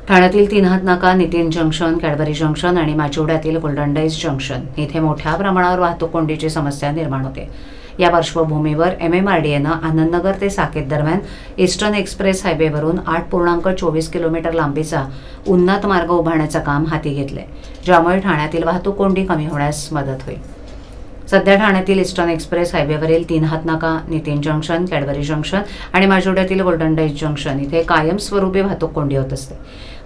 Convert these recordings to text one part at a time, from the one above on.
ठाण्यातील तीन हात नाका, नितीन जंक्शन, कॅडबरी जंक्शन आणि माचिवड्यातील गोल्डन डाईज जंक्शन येथे मोठ्या प्रमाणावर वाहतूक कोंडीची समस्या निर्माण होते। या पार्श्वभूमीवर MMRDAनं आनंदनगर ते साकेत दरम्यान ईस्टर्न एक्सप्रेस हायवेवरून 8.24 किलोमीटर लांबीचा उन्नत मार्ग उभारण्याचं काम हाती घेतले, ज्यामुळे ठाण्यातील वाहतूक कोंडी कमी होण्यास मदत होईल। सध्या ठाण्यातील ईस्टर्न एक्सप्रेस हायवेवरील तीन हात नाका, नितीन जंक्शन, कॅडबरी जंक्शन आणि माजिवड्यातील गोल्डन डाईज जंक्शन इथे कायमस्वरूपी वाहतूक कोंडी होत असते।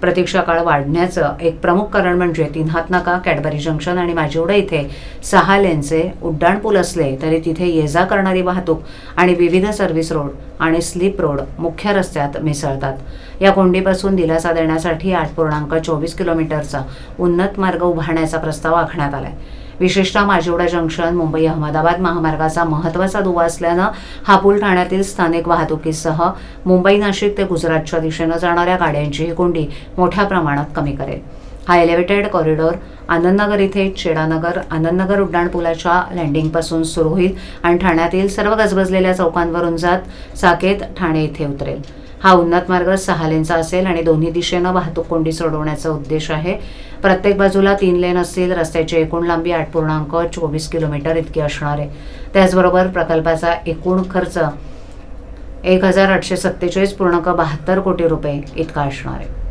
प्रतीक्षा काळ वाढण्याचं एक प्रमुख कारण म्हणजे तीन हात नाका, कॅडबरी जंक्शन आणि माजिवडा इथे 6 लेनचे उड्डाणपूल असले तरी तिथे ये-जा करणारी वाहतूक आणि विविध सर्व्हिस रोड आणि स्लीप रोड मुख्य रस्त्यात मिसळतात। या कोंडीपासून दिलासा देण्यासाठी 8.24 किलोमीटरचा उन्नत मार्ग उभारण्याचा प्रस्ताव आखण्यात आलाय। विशेषतः माजिवडा जंक्शन मुंबई अहमदाबाद महामार्गाचा महत्त्वाचा दुवा असल्यानं हा पूल ठाण्यातील स्थानिक वाहतुकीसह मुंबई नाशिक ते गुजरातच्या दिशेनं जाणाऱ्या गाड्यांची कोंडी मोठ्या प्रमाणात कमी करेल। हा एलिव्हेटेड कॉरिडॉर आनंदनगर इथे चेडानगर आनंदनगर उड्डाणपुलाच्या लँडिंगपासून सुरू होईल आणि ठाण्यातील सर्व गजबजलेल्या चौकांवरून जात साकेत, ठाणे इथे उतरेल। हा उन्नत मार्ग 6 लेनचा असेल आणि दोन्ही दिशेनं वाहतूक कोंडी सोडवण्याचा उद्देश आहे। प्रत्येक बाजूला 3 लेन असतील। रस्त्याची एकूण लांबी 8.24 किलोमीटर इतकी असणार आहे। त्याचबरोबर प्रकल्पाचा एकूण खर्च 1,847.72 कोटी रुपये इतका असणार आहे।